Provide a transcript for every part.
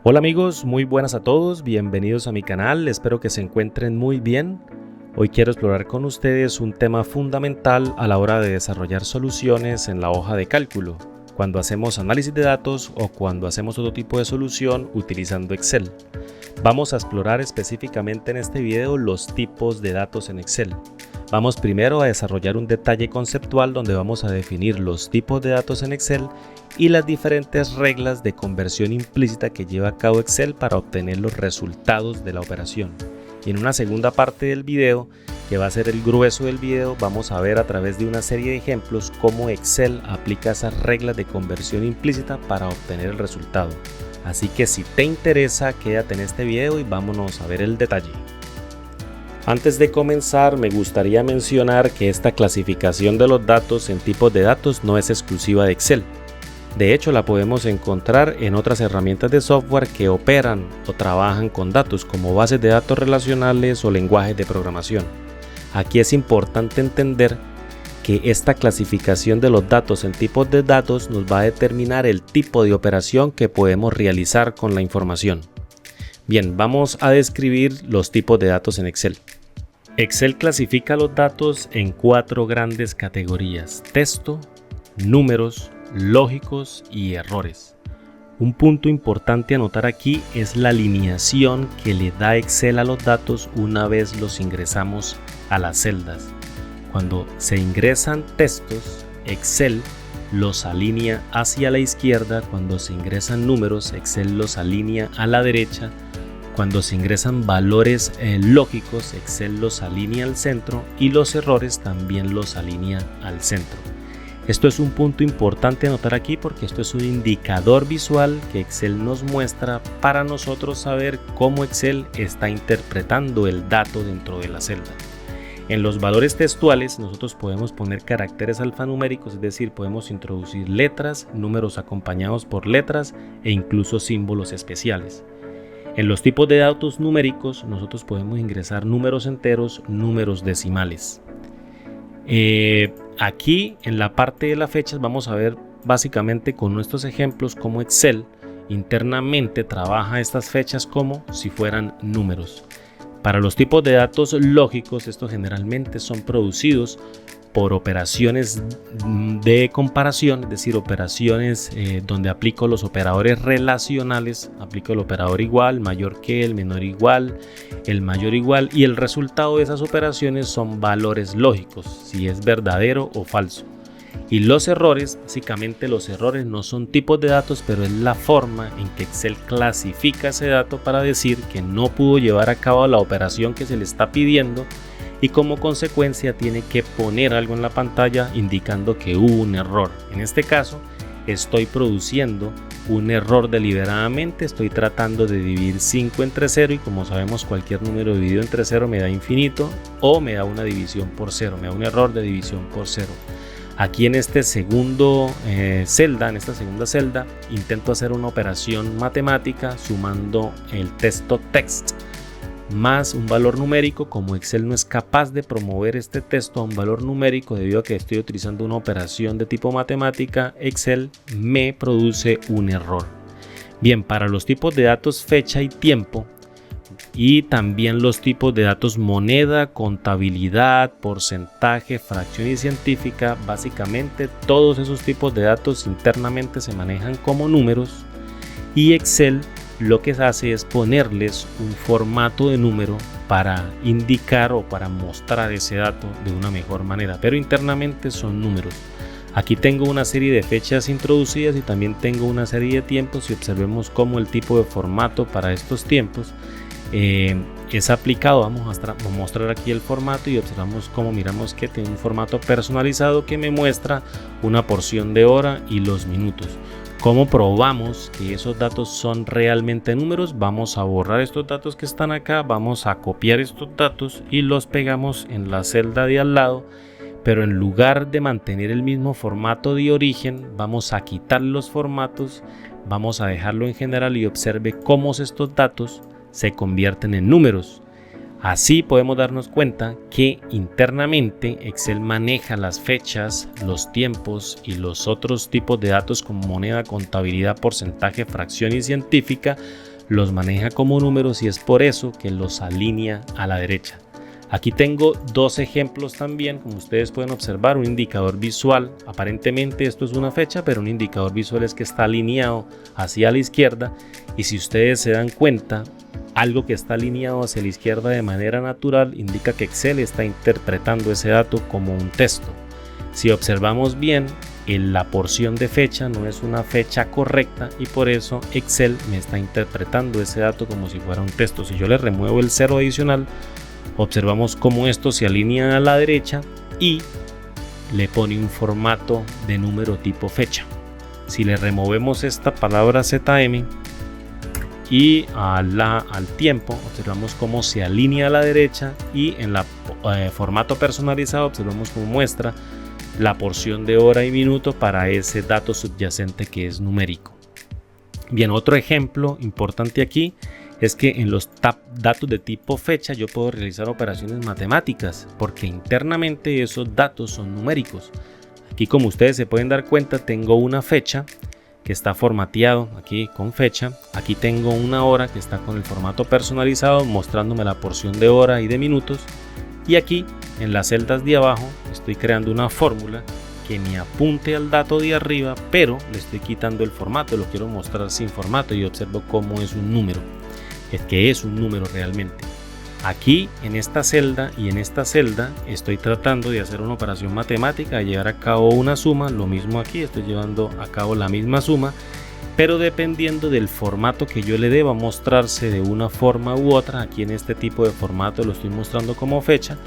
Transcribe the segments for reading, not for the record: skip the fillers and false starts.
Hola amigos, muy buenas a todos, bienvenidos a mi canal, espero que se encuentren muy bien. Hoy quiero explorar con ustedes un tema fundamental a la hora de desarrollar soluciones en la hoja de cálculo, cuando hacemos análisis de datos o cuando hacemos otro tipo de solución utilizando Excel. Vamos a explorar específicamente en este video los tipos de datos en Excel. Vamos primero a desarrollar un detalle conceptual donde vamos a definir los tipos de datos en Excel y las diferentes reglas de conversión implícita que lleva a cabo Excel para obtener los resultados de la operación. Y en una segunda parte del video, que va a ser el grueso del video, vamos a ver a través de una serie de ejemplos cómo Excel aplica esas reglas de conversión implícita para obtener el resultado. Así que si te interesa, quédate en este video y vámonos a ver el detalle. Antes de comenzar, me gustaría mencionar que esta clasificación de los datos en tipos de datos no es exclusiva de Excel. De hecho, la podemos encontrar en otras herramientas de software que operan o trabajan con datos como bases de datos relacionales o lenguajes de programación. Aquí es importante entender que esta clasificación de los datos en tipos de datos nos va a determinar el tipo de operación que podemos realizar con la información. Bien, vamos a describir los tipos de datos en Excel. Excel clasifica los datos en 4 grandes categorías: texto, números, lógicos y errores. Un punto importante a notar aquí es la alineación que le da Excel a los datos una vez los ingresamos a las celdas. Cuando se ingresan textos, Excel los alinea hacia la izquierda. Cuando se ingresan números, Excel los alinea a la derecha. Cuando se ingresan valores lógicos, Excel los alinea al centro y los errores también los alinea al centro. Esto es un punto importante a notar aquí porque esto es un indicador visual que Excel nos muestra para nosotros saber cómo Excel está interpretando el dato dentro de la celda. En los valores textuales nosotros podemos poner caracteres alfanuméricos, es decir, podemos introducir letras, números acompañados por letras e incluso símbolos especiales. En los tipos de datos numéricos nosotros podemos ingresar números enteros, números decimales. Aquí en la parte de las fechas vamos a ver básicamente con nuestros ejemplos cómo Excel internamente trabaja estas fechas como si fueran números. Para los tipos de datos lógicos, estos generalmente son producidos por operaciones de comparación, es decir, operaciones donde aplico los operadores relacionales, aplico el operador igual, mayor que, el menor igual, el mayor igual, y el resultado de esas operaciones son valores lógicos, si es verdadero o falso. Y los errores, básicamente los errores no son tipos de datos, pero es la forma en que Excel clasifica ese dato para decir que no pudo llevar a cabo la operación que se le está pidiendo y como consecuencia tiene que poner algo en la pantalla indicando que hubo un error. En este caso estoy produciendo un error deliberadamente, estoy tratando de dividir 5 entre 0 y como sabemos cualquier número dividido entre 0 me da infinito o me da una división por 0, me da un error de división por 0. Aquí en esta segunda celda intento hacer una operación matemática sumando el texto text más un valor numérico. Como Excel no es capaz de promover este texto a un valor numérico debido a que estoy utilizando una operación de tipo matemática, Excel me produce un error. Bien, para los tipos de datos fecha y tiempo y también los tipos de datos moneda, contabilidad, porcentaje, fracción y científica, básicamente todos esos tipos de datos internamente se manejan como números y Excel lo que hace es ponerles un formato de número para indicar o para mostrar ese dato de una mejor manera, pero internamente son números. Aquí tengo una serie de fechas introducidas y también tengo una serie de tiempos y observemos cómo el tipo de formato para estos tiempos es aplicado. Vamos a mostrar aquí el formato y observamos cómo miramos que tiene un formato personalizado que me muestra una porción de hora y los minutos. ¿Cómo probamos que esos datos son realmente números? Vamos a borrar estos datos que están acá, vamos a copiar estos datos y los pegamos en la celda de al lado, pero en lugar de mantener el mismo formato de origen, vamos a quitar los formatos, vamos a dejarlo en general y observe cómo estos datos se convierten en números. Así podemos darnos cuenta que internamente Excel maneja las fechas, los tiempos y los otros tipos de datos como moneda, contabilidad, porcentaje, fracción y científica, los maneja como números y es por eso que los alinea a la derecha. Aquí tengo dos ejemplos también, como ustedes pueden observar, un indicador visual. Aparentemente esto es una fecha, pero un indicador visual es que está alineado hacia la izquierda y si ustedes se dan cuenta, algo que está alineado hacia la izquierda de manera natural indica que Excel está interpretando ese dato como un texto. Si observamos bien, la porción de fecha no es una fecha correcta y por eso Excel me está interpretando ese dato como si fuera un texto. Si yo le remuevo el 0 adicional, observamos cómo esto se alinea a la derecha y le pone un formato de número tipo fecha. Si le removemos esta palabra ZM y al tiempo, observamos cómo se alinea a la derecha y en la formato personalizado observamos cómo muestra la porción de hora y minuto para ese dato subyacente que es numérico. Bien, otro ejemplo importante aquí es que en los datos de tipo fecha yo puedo realizar operaciones matemáticas porque internamente esos datos son numéricos. Aquí, como ustedes se pueden dar cuenta, tengo una fecha que está formateado aquí con fecha. Aquí tengo una hora que está con el formato personalizado mostrándome la porción de hora y de minutos. Y aquí en las celdas de abajo estoy creando una fórmula que me apunte al dato de arriba, pero le estoy quitando el formato, lo quiero mostrar sin formato y observo cómo es un número. Es que es un número realmente. Aquí en esta celda y en esta celda estoy tratando de hacer una operación matemática, de llevar a cabo una suma. Lo mismo aquí, estoy llevando a cabo la misma suma, pero dependiendo del formato que yo le dé va a mostrarse de una forma u otra. Aquí en este tipo de formato lo estoy mostrando como fecha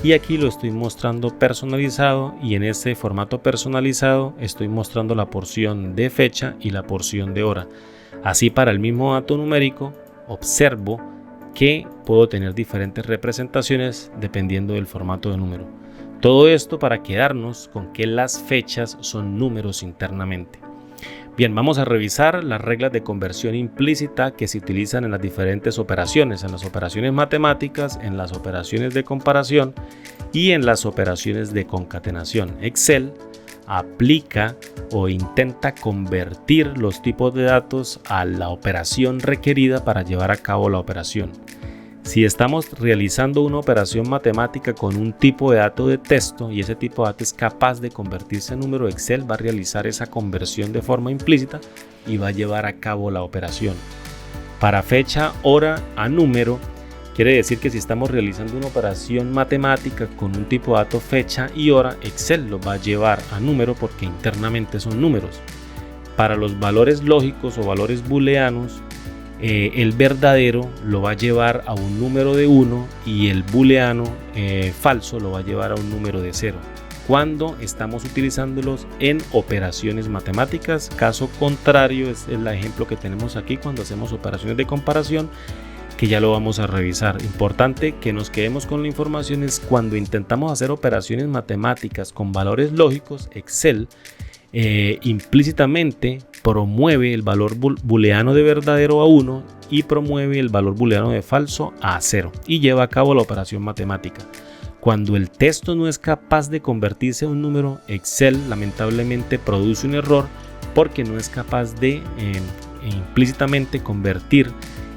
y aquí lo estoy mostrando personalizado, y en este formato personalizado estoy mostrando la porción de fecha y la porción de hora. Así, para el mismo dato numérico observo que puedo tener diferentes representaciones dependiendo del formato de número. Todo esto para quedarnos con que las fechas son números internamente. Bien, vamos a revisar las reglas de conversión implícita que se utilizan en las diferentes operaciones, en las operaciones matemáticas, en las operaciones de comparación y en las operaciones de concatenación. Excel aplica o intenta convertir los tipos de datos a la operación requerida para llevar a cabo la operación. Si estamos realizando una operación matemática con un tipo de dato de texto y ese tipo de dato es capaz de convertirse en número, Excel va a realizar esa conversión de forma implícita y va a llevar a cabo la operación. Para fecha, hora a número, quiere decir que si estamos realizando una operación matemática con un tipo de dato fecha y hora, Excel lo va a llevar a número porque internamente son números. Para los valores lógicos o valores booleanos, el verdadero lo va a llevar a un número de 1 y el booleano falso lo va a llevar a un número de 0 cuando estamos utilizándolos en operaciones matemáticas. Caso contrario es el ejemplo que tenemos aquí cuando hacemos operaciones de comparación, que ya lo vamos a revisar. Importante que nos quedemos con la información es cuando intentamos hacer operaciones matemáticas con valores lógicos, Excel implícitamente promueve el valor booleano de verdadero a 1 y promueve el valor booleano de falso a 0 y lleva a cabo la operación matemática. Cuando el texto no es capaz de convertirse a un número, Excel lamentablemente produce un error porque no es capaz de implícitamente convertir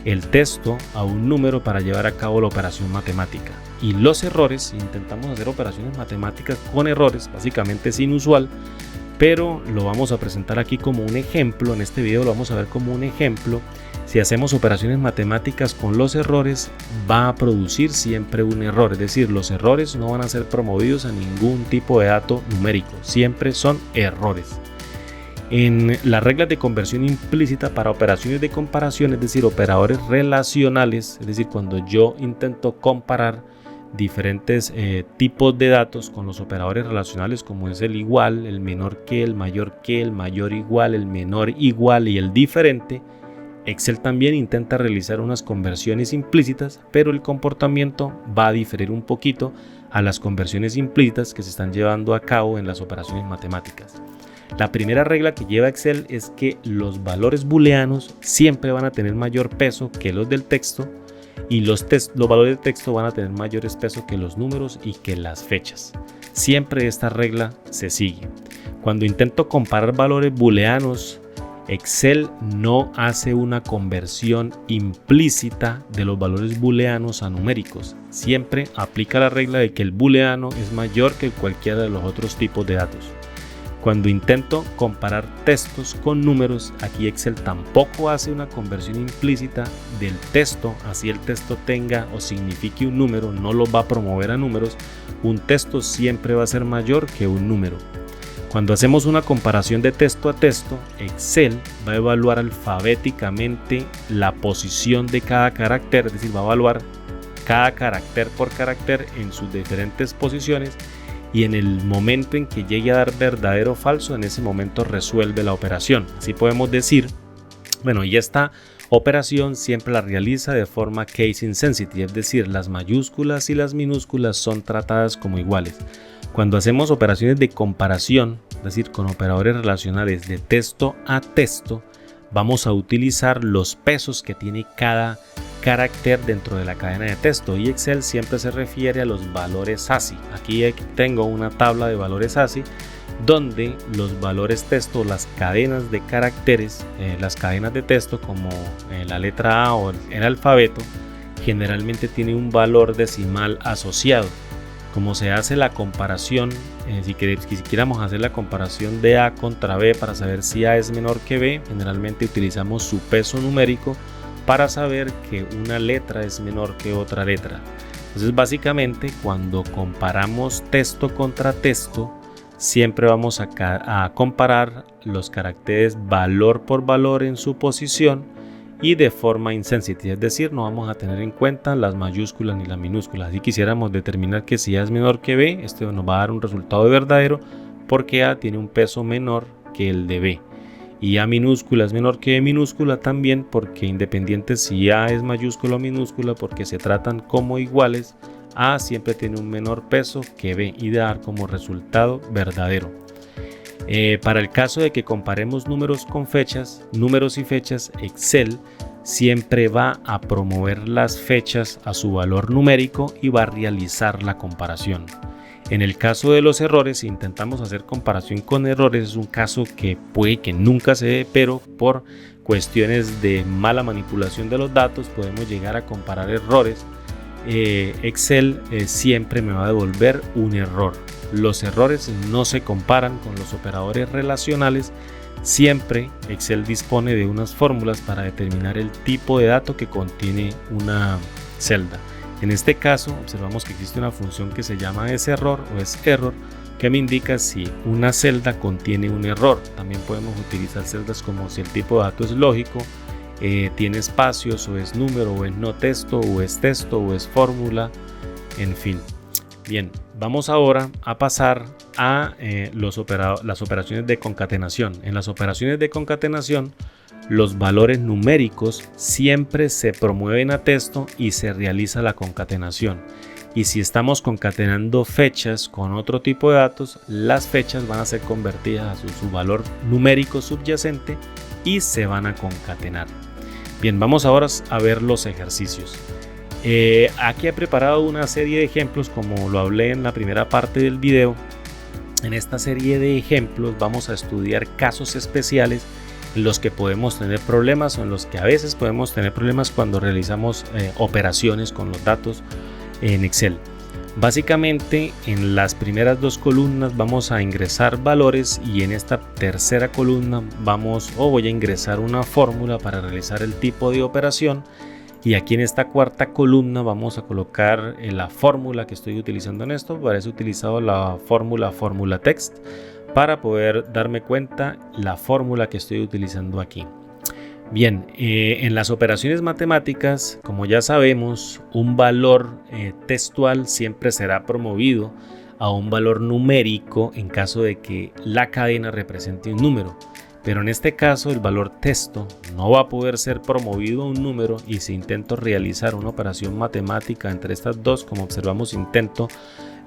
el texto a un número para llevar a cabo la operación matemática. Y los errores, si intentamos hacer operaciones matemáticas con errores, básicamente es inusual, pero lo vamos a presentar aquí como un ejemplo. En este video lo vamos a ver como un ejemplo. Si hacemos operaciones matemáticas con los errores, va a producir siempre un error, es decir, los errores no van a ser promovidos a ningún tipo de dato numérico, siempre son errores. En las reglas de conversión implícita para operaciones de comparación, es decir, operadores relacionales, es decir, cuando yo intento comparar diferentes tipos de datos con los operadores relacionales, como es el igual, el menor que, el mayor igual, el menor igual y el diferente, Excel también intenta realizar unas conversiones implícitas, pero el comportamiento va a diferir un poquito a las conversiones implícitas que se están llevando a cabo en las operaciones matemáticas. La primera regla que lleva Excel es que los valores booleanos siempre van a tener mayor peso que los del texto, y los valores de texto van a tener mayor peso que los números y que las fechas. Siempre esta regla se sigue. Cuando intento comparar valores booleanos, Excel no hace una conversión implícita de los valores booleanos a numéricos. Siempre aplica la regla de que el booleano es mayor que cualquiera de los otros tipos de datos. Cuando intento comparar textos con números, aquí Excel tampoco hace una conversión implícita del texto, así el texto tenga o signifique un número, no lo va a promover a números. Un texto siempre va a ser mayor que un número. Cuando hacemos una comparación de texto a texto, Excel va a evaluar alfabéticamente la posición de cada carácter, es decir, va a evaluar cada carácter por carácter en sus diferentes posiciones, y en el momento en que llegue a dar verdadero o falso, en ese momento resuelve la operación. Así podemos decir, bueno, y esta operación siempre la realiza de forma case insensitive, es decir, las mayúsculas y las minúsculas son tratadas como iguales. Cuando hacemos operaciones de comparación, es decir, con operadores relacionales de texto a texto, vamos a utilizar los pesos que tiene cada carácter dentro de la cadena de texto, y Excel siempre se refiere a los valores ASCII. Aquí tengo una tabla de valores ASCII donde los valores texto, las cadenas de caracteres, las cadenas de texto como la letra A o el alfabeto, generalmente tiene un valor decimal asociado. Como se hace la comparación, si quisiéramos hacer la comparación de A contra B para saber si A es menor que B, generalmente utilizamos su peso numérico para saber que una letra es menor que otra letra. Entonces, básicamente, cuando comparamos texto contra texto, siempre vamos a comparar los caracteres valor por valor en su posición y de forma insensitive, es decir, no vamos a tener en cuenta las mayúsculas ni las minúsculas. Si quisiéramos determinar que si A es menor que B, esto nos va a dar un resultado de verdadero porque A tiene un peso menor que el de B. Y A minúscula es menor que B minúscula también, porque independiente si A es mayúscula o minúscula, porque se tratan como iguales, A siempre tiene un menor peso que B y dar como resultado verdadero. Para el caso de que comparemos números con fechas, números y fechas, Excel siempre va a promover las fechas a su valor numérico y va a realizar la comparación. En el caso de los errores, si intentamos hacer comparación con errores, es un caso que puede que nunca se dé, pero por cuestiones de mala manipulación de los datos podemos llegar a comparar errores. Excel siempre me va a devolver un error. Los errores no se comparan con los operadores relacionales. Siempre Excel dispone de unas fórmulas para determinar el tipo de dato que contiene una celda. En este caso observamos que existe una función que se llama serror o serror, que me indica si una celda contiene un error. También podemos utilizar celdas como si el tipo de dato es lógico, tiene espacios, o es número, o es no texto, o es fórmula, en fin. Bien, vamos ahora a pasar a las operaciones de concatenación. En las operaciones de concatenación, los valores numéricos siempre se promueven a texto y se realiza la concatenación. Y si estamos concatenando fechas con otro tipo de datos, las fechas van a ser convertidas a su valor numérico subyacente y se van a concatenar. Bien, vamos ahora a ver los ejercicios. Aquí he preparado una serie de ejemplos, como lo hablé en la primera parte del video. En esta serie de ejemplos vamos a estudiar casos especiales en los que podemos tener problemas, o en los que a veces podemos tener problemas cuando realizamos operaciones con los datos en Excel. Básicamente, en las primeras dos columnas vamos a ingresar valores, y en esta tercera columna voy a ingresar una fórmula para realizar el tipo de operación. Y aquí en esta cuarta columna vamos a colocar la fórmula que estoy utilizando en esto. Para eso he utilizado la fórmula text para poder darme cuenta la fórmula que estoy utilizando aquí. Bien, en las operaciones matemáticas, como ya sabemos, un valor textual siempre será promovido a un valor numérico en caso de que la cadena represente un número. Pero en este caso el valor texto no va a poder ser promovido a un número, y si intento realizar una operación matemática entre estas dos, como observamos, intento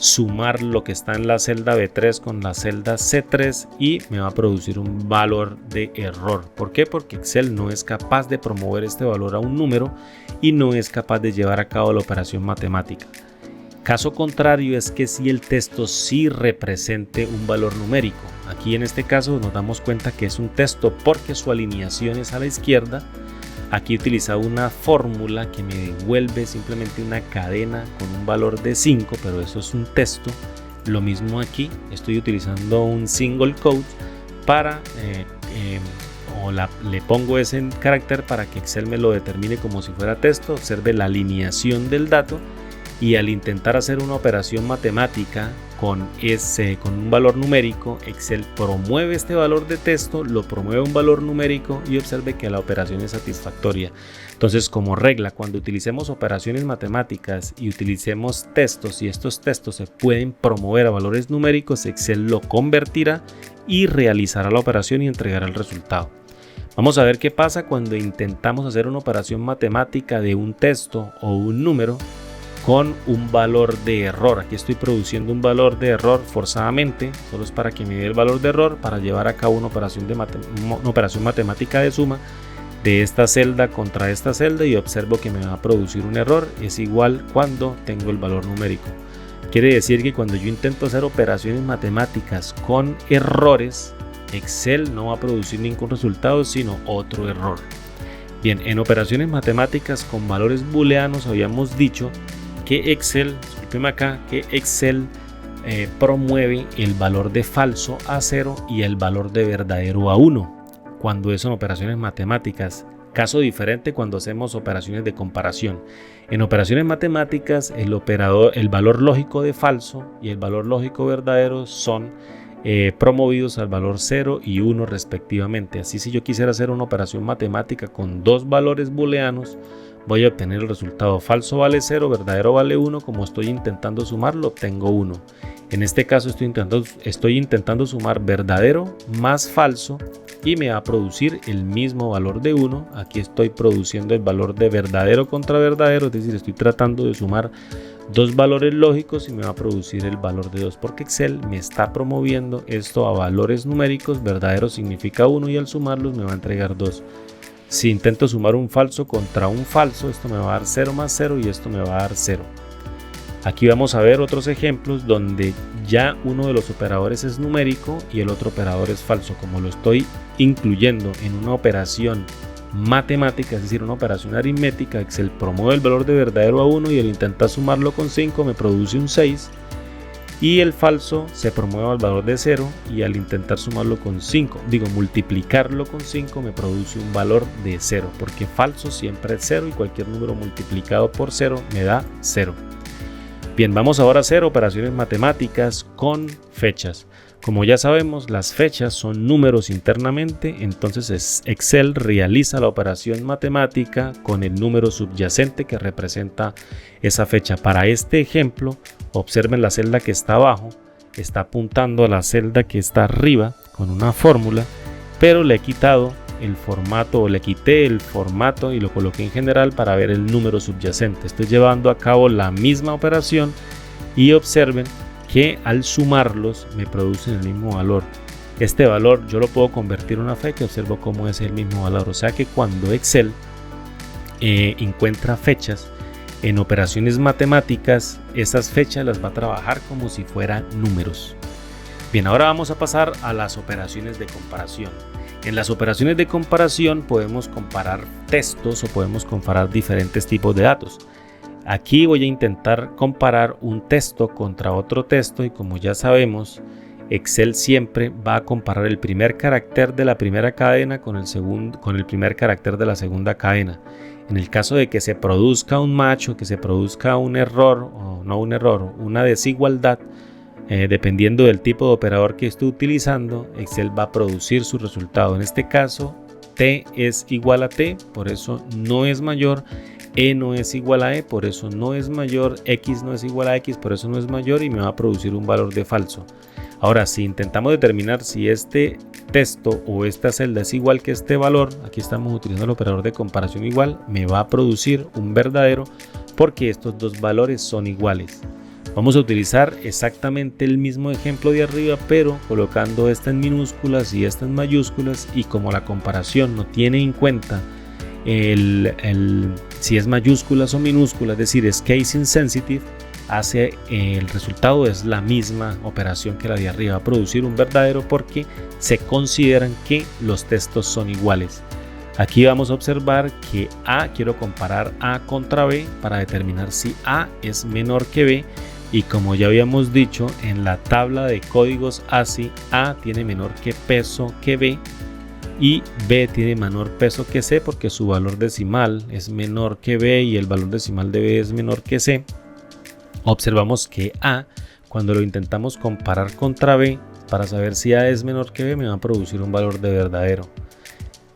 sumar lo que está en la celda B3 con la celda C3 y me va a producir un valor de error. ¿Por qué? Porque Excel no es capaz de promover este valor a un número y no es capaz de llevar a cabo la operación matemática. Caso contrario es que si el texto sí represente un valor numérico. Aquí en este caso nos damos cuenta que es un texto porque su alineación es a la izquierda. Aquí he utilizado una fórmula que me devuelve simplemente una cadena con un valor de 5, pero eso es un texto. Lo mismo aquí, estoy utilizando un single quote para le pongo ese carácter para que Excel me lo determine como si fuera texto. Observe la alineación del dato y al intentar hacer una operación matemática con un valor numérico, Excel promueve este valor de texto, lo promueve un valor numérico y observe que la operación es satisfactoria. Entonces, como regla, cuando utilicemos operaciones matemáticas y utilicemos textos y estos textos se pueden promover a valores numéricos, Excel lo convertirá y realizará la operación y entregará el resultado. Vamos a ver qué pasa cuando intentamos hacer una operación matemática de un texto o un número con un valor de error. Aquí estoy produciendo un valor de error forzadamente, solo es para que me dé el valor de error para llevar a cabo una operación matemática de suma de esta celda contra esta celda y observo que me va a producir un error. Es igual cuando tengo el valor numérico. Quiere decir que cuando yo intento hacer operaciones matemáticas con errores, Excel no va a producir ningún resultado sino otro error. Bien, en operaciones matemáticas con valores booleanos habíamos dicho que Excel, promueve el valor de falso a 0 y el valor de verdadero a 1 cuando son operaciones matemáticas. Caso diferente cuando hacemos operaciones de comparación. En operaciones matemáticas el valor lógico de falso y el valor lógico verdadero son promovidos al valor 0 y 1 respectivamente. Así, si yo quisiera hacer una operación matemática con dos valores booleanos, voy a obtener el resultado falso vale 0, verdadero vale 1. Como estoy intentando sumarlo, obtengo 1. En este caso estoy intentando sumar verdadero más falso y me va a producir el mismo valor de 1. Aquí estoy produciendo el valor de verdadero contra verdadero, es decir, estoy tratando de sumar dos valores lógicos y me va a producir el valor de 2 porque Excel me está promoviendo esto a valores numéricos. Verdadero significa 1 y al sumarlos me va a entregar 2. Si intento sumar un falso contra un falso, esto me va a dar 0 más 0 y esto me va a dar 0. Aquí vamos a ver otros ejemplos donde ya uno de los operadores es numérico y el otro operador es falso. Como lo estoy incluyendo en una operación matemática, es decir, una operación aritmética, Excel promueve el valor de verdadero a 1 y al intentar sumarlo con 5 me produce un 6. Y el falso se promueve al valor de 0 y al intentar sumarlo con 5, multiplicarlo con 5 me produce un valor de 0, porque falso siempre es 0 y cualquier número multiplicado por 0 me da 0. Bien, vamos ahora a hacer operaciones matemáticas con fechas. Como ya sabemos, las fechas son números internamente, entonces Excel realiza la operación matemática con el número subyacente que representa esa fecha. Para este ejemplo, observen la celda que está abajo, está apuntando a la celda que está arriba con una fórmula, pero le he quitado el formato o le quité el formato y lo coloqué en general para ver el número subyacente. Estoy llevando a cabo la misma operación y observen que al sumarlos me producen el mismo valor. Este valor yo lo puedo convertir en una fecha, observo cómo es el mismo valor. O sea que cuando Excel encuentra fechas en operaciones matemáticas, esas fechas las va a trabajar como si fueran números. Bien, ahora vamos a pasar a las operaciones de comparación. En las operaciones de comparación podemos comparar textos o podemos comparar diferentes tipos de datos. Aquí voy a intentar comparar un texto contra otro texto y como ya sabemos, Excel siempre va a comparar el primer carácter de la primera cadena con el primer carácter de la segunda cadena. En el caso de que se produzca un match o que se produzca un error, o no un error, una desigualdad, dependiendo del tipo de operador que esté utilizando, Excel va a producir su resultado. En este caso, T es igual a T, por eso no es mayor. E no es igual a E, por eso no es mayor. X no es igual a X, por eso no es mayor y me va a producir un valor de falso. Ahora, si intentamos determinar si este texto o esta celda es igual que este valor, aquí estamos utilizando el operador de comparación igual, me va a producir un verdadero porque estos dos valores son iguales. Vamos a utilizar exactamente el mismo ejemplo de arriba, pero colocando esta en minúsculas y esta en mayúsculas, y como la comparación no tiene en cuenta si es mayúsculas o minúsculas, es decir, es case insensitive, el resultado es la misma operación que la de arriba, producir un verdadero porque se consideran que los textos son iguales. Aquí vamos a observar que A, quiero comparar A contra B para determinar si A es menor que B, y como ya habíamos dicho en la tabla de códigos ASCII, A tiene menor que peso que B y B tiene menor peso que C porque su valor decimal es menor que B y el valor decimal de B es menor que C. Observamos que A, cuando lo intentamos comparar contra B para saber si A es menor que B, me va a producir un valor de verdadero.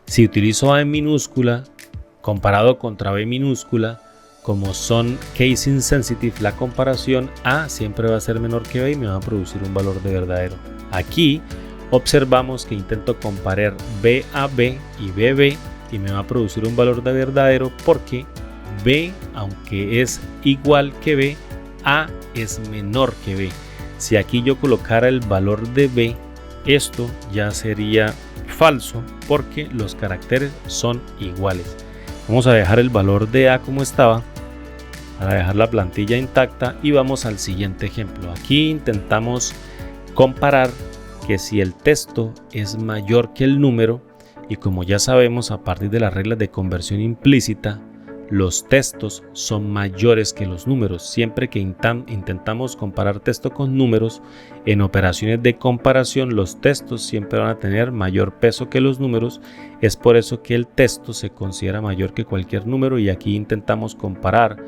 Si utilizo A en minúscula comparado contra B minúscula, como son case insensitive, la comparación, A siempre va a ser menor que B y me va a producir un valor de verdadero. Aquí observamos que intento comparar B a B y B y me va a producir un valor de verdadero porque B, aunque es igual que B, A es menor que B. Si aquí yo colocara el valor de B, esto ya sería falso porque los caracteres son iguales. Vamos a dejar el valor de A como estaba, para dejar la plantilla intacta, y vamos al siguiente ejemplo. Aquí intentamos comparar que si el texto es mayor que el número, y como ya sabemos a partir de las reglas de conversión implícita, los textos son mayores que los números. Siempre que intentamos comparar texto con números, en operaciones de comparación los textos siempre van a tener mayor peso que los números. Es por eso que el texto se considera mayor que cualquier número, y aquí intentamos comparar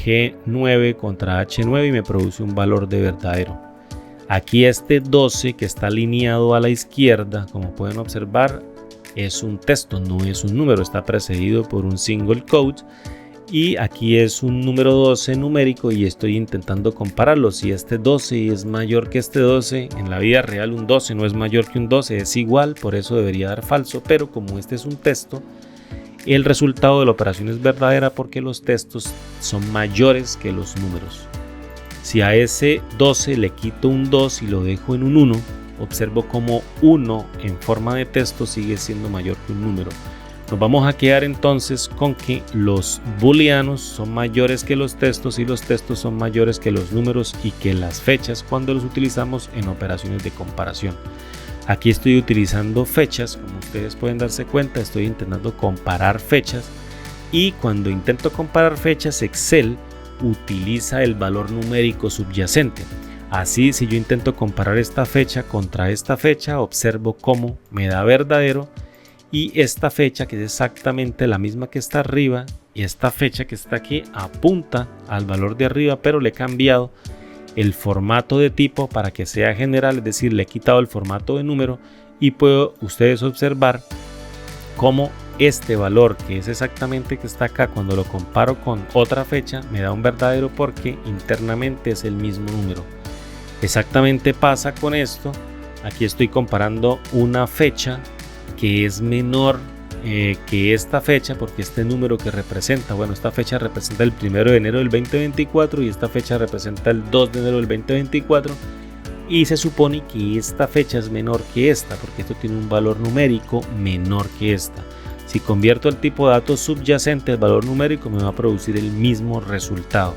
G9 contra H9 y me produce un valor de verdadero. Aquí este 12 que está alineado a la izquierda, como pueden observar, es un texto, no es un número, está precedido por un single quote, y aquí es un número 12 numérico y estoy intentando compararlo. Si este 12 es mayor que este 12, en la vida real un 12 no es mayor que un 12, es igual, por eso debería dar falso, pero como este es un texto, el resultado de la operación es verdadera porque los textos son mayores que los números. Si a ese 12 le quito un 2 y lo dejo en un 1, observo como 1 en forma de texto sigue siendo mayor que un número. Nos vamos a quedar entonces con que los booleanos son mayores que los textos y los textos son mayores que los números y que las fechas cuando los utilizamos en operaciones de comparación. Aquí estoy utilizando fechas, como ustedes pueden darse cuenta, estoy intentando comparar fechas, y cuando intento comparar fechas, Excel utiliza el valor numérico subyacente. Así, si yo intento comparar esta fecha contra esta fecha, observo cómo me da verdadero, y esta fecha, que es exactamente la misma que está arriba, y esta fecha que está aquí apunta al valor de arriba, pero le he cambiado el formato de tipo para que sea general, es decir, le he quitado el formato de número, y puedo ustedes observar cómo este valor, que es exactamente que está acá, cuando lo comparo con otra fecha, me da un verdadero porque internamente es el mismo número. Exactamente pasa con esto. Aquí estoy comparando una fecha que es menor que esta fecha, porque este número que representa, bueno, esta fecha representa el 1 de enero del 2024 y esta fecha representa el 2 de enero del 2024, y se supone que esta fecha es menor que esta porque esto tiene un valor numérico menor que esta. Si convierto el tipo de datos subyacente al valor numérico, me va a producir el mismo resultado.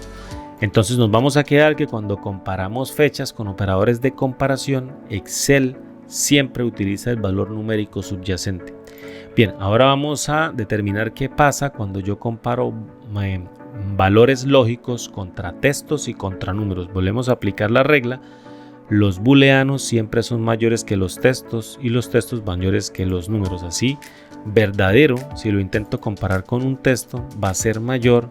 Entonces nos vamos a quedar que cuando comparamos fechas con operadores de comparación, Excel siempre utiliza el valor numérico subyacente. Bien, ahora vamos a determinar qué pasa cuando yo comparo valores lógicos contra textos y contra números. Volvemos a aplicar la regla. Los booleanos siempre son mayores que los textos y los textos mayores que los números. Así, verdadero, si lo intento comparar con un texto, va a ser mayor.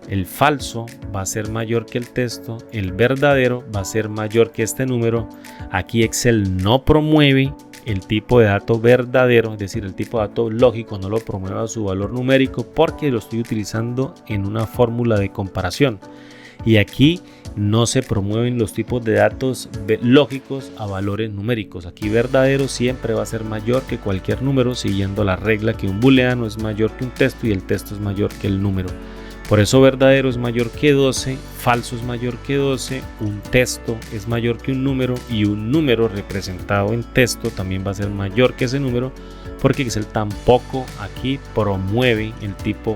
El falso va a ser mayor que el texto. El verdadero va a ser mayor que este número. Aquí Excel no promueve el tipo de dato verdadero, es decir, el tipo de dato lógico no lo promueve a su valor numérico porque lo estoy utilizando en una fórmula de comparación. Y aquí no se promueven los tipos de datos lógicos a valores numéricos. Aquí verdadero siempre va a ser mayor que cualquier número, siguiendo la regla que un booleano es mayor que un texto y el texto es mayor que el número. Por eso verdadero es mayor que 12, falso es mayor que 12, un texto es mayor que un número y un número representado en texto también va a ser mayor que ese número, porque Excel tampoco aquí promueve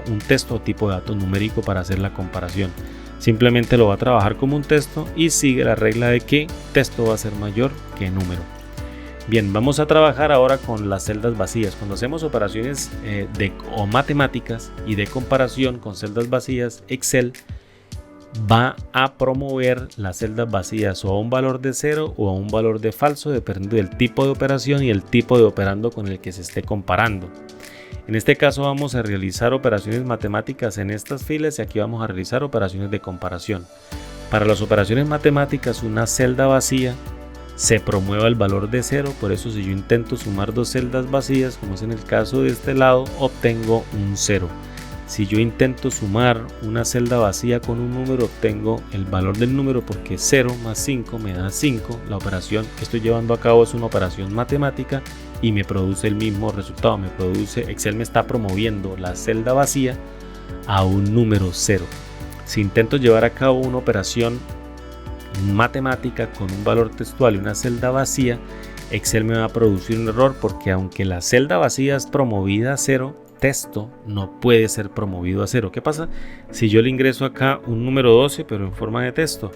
un texto o tipo de dato numérico para hacer la comparación. Simplemente lo va a trabajar como un texto y sigue la regla de que texto va a ser mayor que número. Bien, vamos a trabajar ahora con las celdas vacías. Cuando hacemos operaciones o matemáticas y de comparación con celdas vacías, Excel va a promover las celdas vacías o a un valor de 0 o a un valor de falso, dependiendo del tipo de operación y el tipo de operando con el que se esté comparando. En este caso vamos a realizar operaciones matemáticas en estas filas y aquí vamos a realizar operaciones de comparación. Para las operaciones matemáticas, una celda vacía se promueve el valor de 0, por eso si yo intento sumar dos celdas vacías, como es en el caso de este lado, obtengo un 0. Si yo intento sumar una celda vacía con un número, obtengo el valor del número porque 0 más 5 me da 5. La operación que estoy llevando a cabo es una operación matemática y me produce el mismo resultado. Excel me está promoviendo la celda vacía a un número 0. Si intento llevar a cabo una operación matemática con un valor textual y una celda vacía, Excel me va a producir un error porque aunque la celda vacía es promovida a 0, texto no puede ser promovido a 0. ¿Qué pasa si yo le ingreso acá un número 12 pero en forma de texto?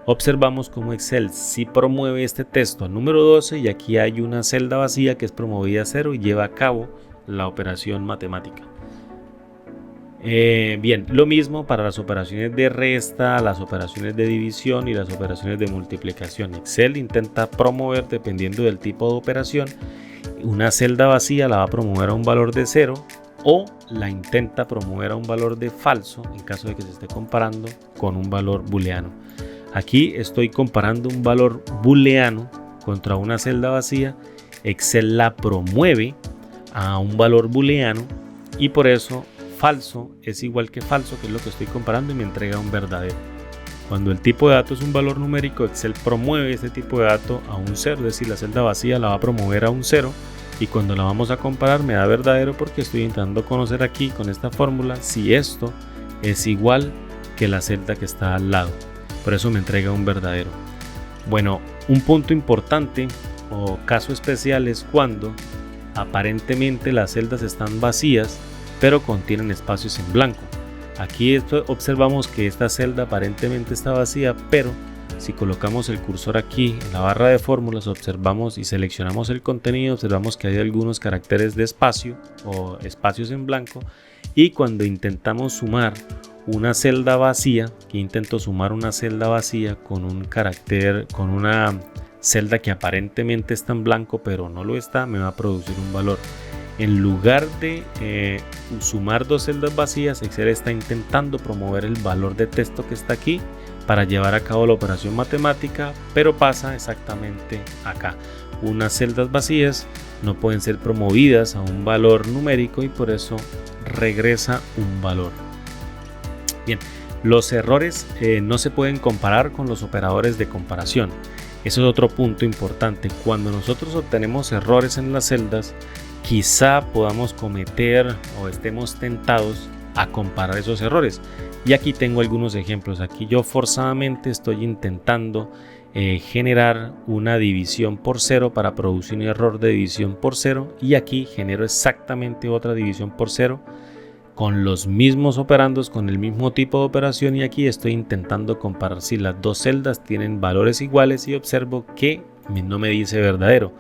Observamos cómo Excel sí promueve este texto al número 12 y aquí hay una celda vacía que es promovida a 0 y lleva a cabo la operación matemática. Bien, lo mismo para las operaciones de resta, las operaciones de división y las operaciones de multiplicación. Excel intenta promover, dependiendo del tipo de operación, una celda vacía la va a promover a un valor de 0 o la intenta promover a un valor de falso en caso de que se esté comparando con un valor booleano. Aquí estoy comparando un valor booleano contra una celda vacía. Excel la promueve a un valor booleano y por eso falso es igual que falso, que es lo que estoy comparando, y me entrega un verdadero. Cuando el tipo de dato es un valor numérico, Excel promueve este tipo de dato a un 0, es decir, la celda vacía la va a promover a un 0 y cuando la vamos a comparar me da verdadero porque estoy intentando conocer aquí con esta fórmula si esto es igual que la celda que está al lado. Por eso me entrega un verdadero. Bueno, un punto importante o caso especial es cuando aparentemente las celdas están vacías pero contienen espacios en blanco. Aquí observamos que esta celda aparentemente está vacía, pero si colocamos el cursor aquí en la barra de fórmulas, observamos y seleccionamos el contenido, observamos que hay algunos caracteres de espacio o espacios en blanco, y cuando intentamos sumar una celda vacía, que intento sumar una celda vacía con un carácter, con una celda que aparentemente está en blanco pero no lo está, me va a producir un valor. En lugar de sumar dos celdas vacías, Excel está intentando promover el valor de texto que está aquí para llevar a cabo la operación matemática, pero pasa exactamente acá. Unas celdas vacías no pueden ser promovidas a un valor numérico y por eso regresa un valor. Bien, los errores no se pueden comparar con los operadores de comparación. Eso es otro punto importante. Cuando nosotros obtenemos errores en las celdas, quizá podamos cometer o estemos tentados a comparar esos errores. Y aquí tengo algunos ejemplos. Aquí yo forzadamente estoy intentando generar una división por 0 para producir un error de división por 0. Y aquí genero exactamente otra división por 0 con los mismos operandos, con el mismo tipo de operación. Y aquí estoy intentando comparar si las dos celdas tienen valores iguales y observo que no me dice verdadero,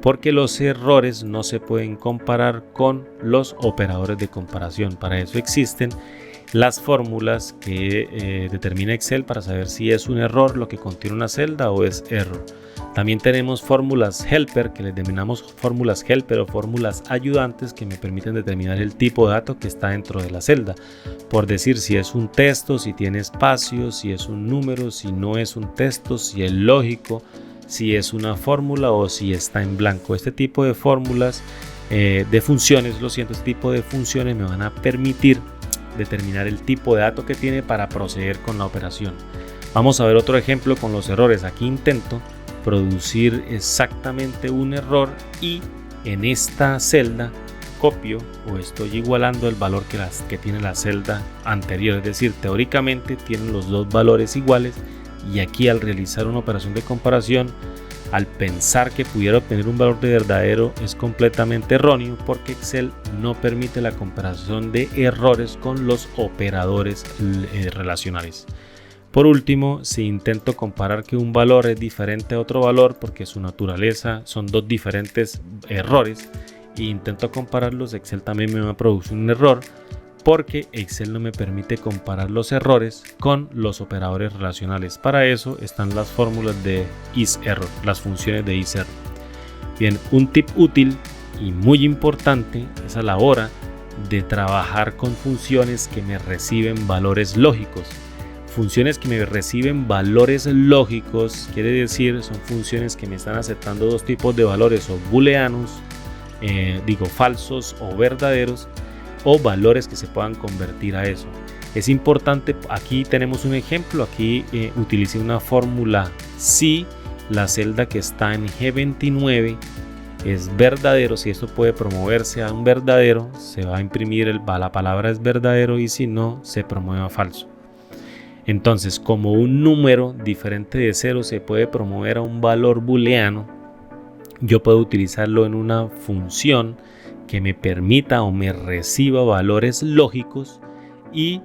porque los errores no se pueden comparar con los operadores de comparación. Para eso existen las fórmulas que determina Excel para saber si es un error lo que contiene una celda o es error. También tenemos fórmulas helper, que les denominamos fórmulas helper o fórmulas ayudantes, que me permiten determinar el tipo de dato que está dentro de la celda. Por decir, si es un texto, si tiene espacio, si es un número, si no es un texto, si es lógico, si es una fórmula o si está en blanco. Este tipo de fórmulas de funciones, este tipo de funciones me van a permitir determinar el tipo de dato que tiene para proceder con la operación. Vamos a ver otro ejemplo con los errores. Aquí intento producir exactamente un error y en esta celda copio o estoy igualando el valor que tiene la celda anterior. Es decir, teóricamente tienen los dos valores iguales, y aquí al realizar una operación de comparación, al pensar que pudiera obtener un valor de verdadero, es completamente erróneo, porque Excel no permite la comparación de errores con los operadores relacionales. Por último, si intento comparar que un valor es diferente a otro valor porque su naturaleza son dos diferentes errores, e intento compararlos, Excel también me va a producir un error, porque Excel no me permite comparar los errores con los operadores relacionales. Para eso están las fórmulas de isError, las funciones de isError. Bien, un tip útil y muy importante es a la hora de trabajar con funciones que me reciben valores lógicos. Funciones que me reciben valores lógicos quiere decir son funciones que me están aceptando dos tipos de valores, o booleanos, falsos o verdaderos, o valores que se puedan convertir a eso. Es importante, aquí tenemos un ejemplo, aquí utilicé una fórmula si la celda que está en G29 es verdadero. Si esto puede promoverse a un verdadero, se va a imprimir la palabra es verdadero, y si no, se promueve a falso. Entonces, como un número diferente de 0 se puede promover a un valor booleano, yo puedo utilizarlo en una función que me permita o me reciba valores lógicos, y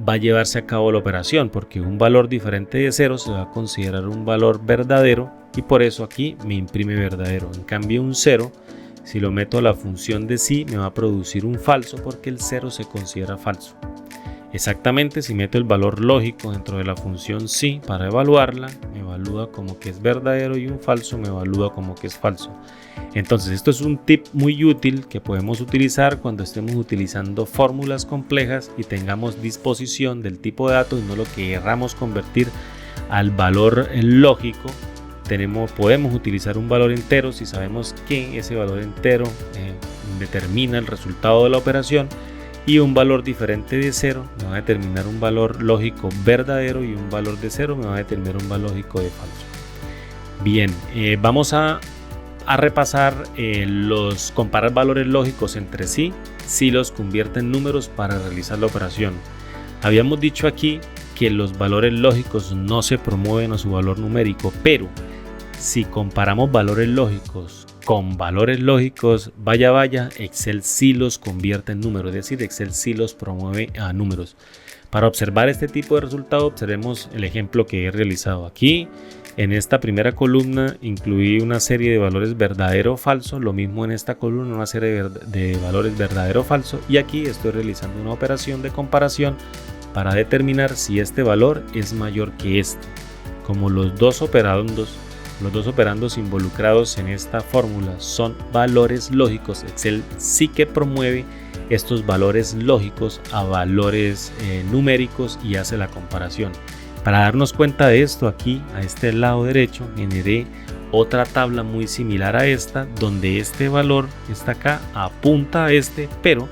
va a llevarse a cabo la operación, porque un valor diferente de 0 se va a considerar un valor verdadero, y por eso aquí me imprime verdadero. En cambio, un 0, si lo meto a la función de si, me va a producir un falso, porque el 0 se considera falso. Exactamente, si meto el valor lógico dentro de la función si para evaluarla, me evalúa como que es verdadero, y un falso me evalúa como que es falso. Entonces, esto es un tip muy útil que podemos utilizar cuando estemos utilizando fórmulas complejas y tengamos disposición del tipo de datos y no lo que querramos convertir al valor lógico. Podemos utilizar un valor entero si sabemos que ese valor entero determina el resultado de la operación, y un valor diferente de 0 me va a determinar un valor lógico verdadero, y un valor de 0 me va a determinar un valor lógico de falso. Bien, vamos a repasar comparar valores lógicos entre sí si los convierte en números para realizar la operación. Habíamos dicho aquí que los valores lógicos no se promueven a su valor numérico, pero si comparamos valores lógicos con valores lógicos, vaya, Excel sí los convierte en números, es decir, Excel sí los promueve a números. Para observar este tipo de resultado, observemos el ejemplo que he realizado aquí. En esta primera columna incluí una serie de valores verdadero o falso, lo mismo en esta columna una serie de valores verdadero o falso, y aquí estoy realizando una operación de comparación para determinar si este valor es mayor que este. Como los dos operandos involucrados en esta fórmula son valores lógicos, Excel sí que promueve estos valores lógicos a valores numéricos y hace la comparación. Para darnos cuenta de esto, aquí a este lado derecho generé otra tabla muy similar a esta, donde este valor está acá, apunta a este, pero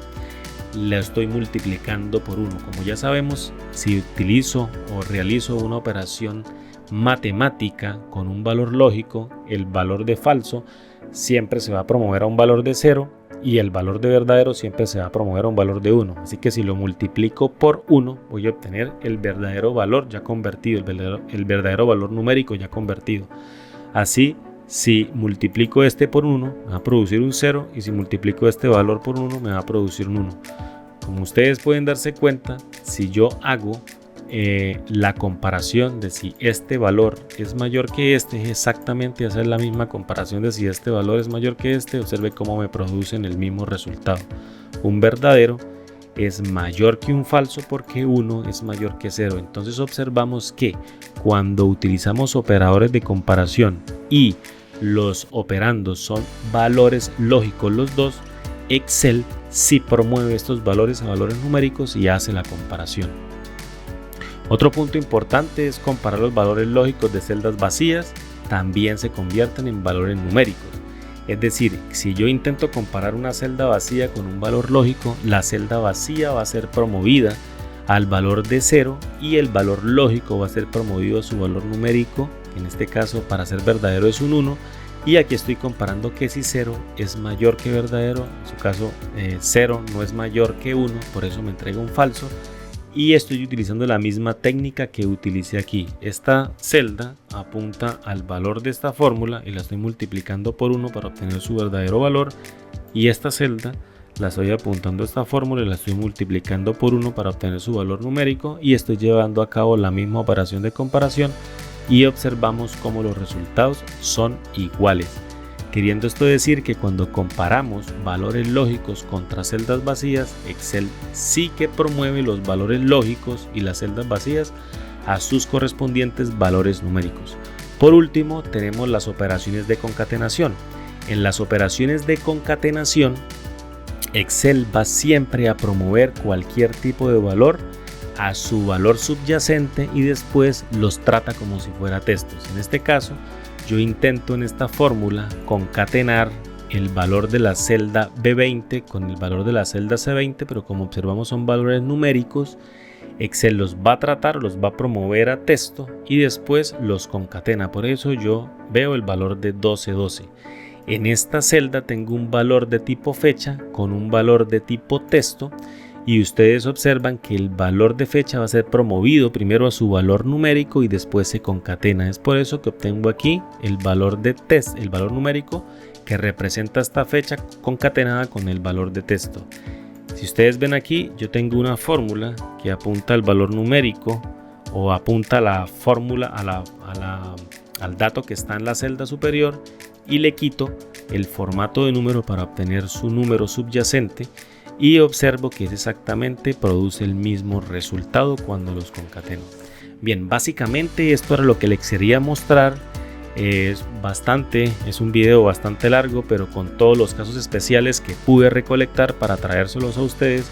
la estoy multiplicando por 1. Como ya sabemos, si utilizo o realizo una operación matemática con un valor lógico, el valor de falso siempre se va a promover a un valor de 0, y el valor de verdadero siempre se va a promover a un valor de 1. Así que si lo multiplico por 1, voy a obtener el verdadero valor ya convertido, el verdadero valor numérico ya convertido. Así, si multiplico este por 1, me va a producir un 0, y si multiplico este valor por 1, me va a producir un 1. Como ustedes pueden darse cuenta, si yo hago la comparación de si este valor es mayor que este, es exactamente hacer la misma comparación de si este valor es mayor que este. Observe cómo me producen el mismo resultado. Un verdadero es mayor que un falso porque 1 es mayor que 0. Entonces observamos que cuando utilizamos operadores de comparación y los operandos son valores lógicos los dos, Excel sí promueve estos valores a valores numéricos y hace la comparación. Otro punto importante es comparar los valores lógicos de celdas vacías, también se convierten en valores numéricos. Es decir, si yo intento comparar una celda vacía con un valor lógico, la celda vacía va a ser promovida al valor de 0 y el valor lógico va a ser promovido a su valor numérico, que en este caso para ser verdadero es un 1, Y aquí estoy comparando que si 0 es mayor que verdadero, en su caso 0 no es mayor que 1, por eso me entrega un falso. Y estoy utilizando la misma técnica que utilicé aquí. Esta celda apunta al valor de esta fórmula y la estoy multiplicando por 1 para obtener su verdadero valor. Y esta celda la estoy apuntando a esta fórmula y la estoy multiplicando por 1 para obtener su valor numérico. Y estoy llevando a cabo la misma operación de comparación y observamos cómo los resultados son iguales. Queriendo esto decir que cuando comparamos valores lógicos contra celdas vacías, Excel sí que promueve los valores lógicos y las celdas vacías a sus correspondientes valores numéricos. Por último, tenemos las operaciones de concatenación. En las operaciones de concatenación, Excel va siempre a promover cualquier tipo de valor a su valor subyacente y después los trata como si fuera textos. En este caso, yo intento en esta fórmula concatenar el valor de la celda B20 con el valor de la celda C20, pero como observamos son valores numéricos. Excel los va a tratar, los va a promover a texto y después los concatena. Por eso yo veo el valor de 1212. En esta celda tengo un valor de tipo fecha con un valor de tipo texto. Y ustedes observan que el valor de fecha va a ser promovido primero a su valor numérico y después se concatena. Es por eso que obtengo aquí el valor de texto, el valor numérico que representa esta fecha concatenada con el valor de texto. Si ustedes ven aquí, yo tengo una fórmula que apunta al valor numérico o apunta a la fórmula al dato que está en la celda superior y le quito el formato de número para obtener su número subyacente. Y observo que es exactamente, produce el mismo resultado cuando los concateno. Bien, básicamente esto era lo que les quería mostrar. Es un video bastante largo, pero con todos los casos especiales que pude recolectar para traérselos a ustedes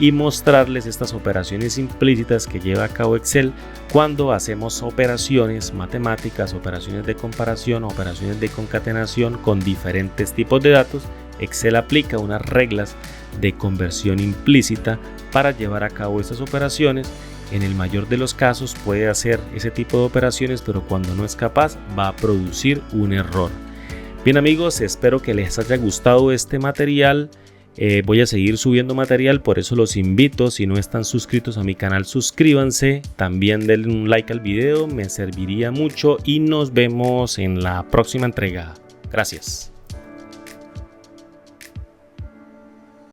y mostrarles estas operaciones implícitas que lleva a cabo Excel cuando hacemos operaciones matemáticas, operaciones de comparación, operaciones de concatenación con diferentes tipos de datos. Excel aplica unas reglas de conversión implícita para llevar a cabo estas operaciones. En el mayor de los casos puede hacer ese tipo de operaciones, pero cuando no es capaz va a producir un error. Bien amigos, espero que les haya gustado este material. Voy a seguir subiendo material, por eso los invito, si no están suscritos a mi canal, suscríbanse, también denle un like al video, me serviría mucho y nos vemos en la próxima entrega. Gracias.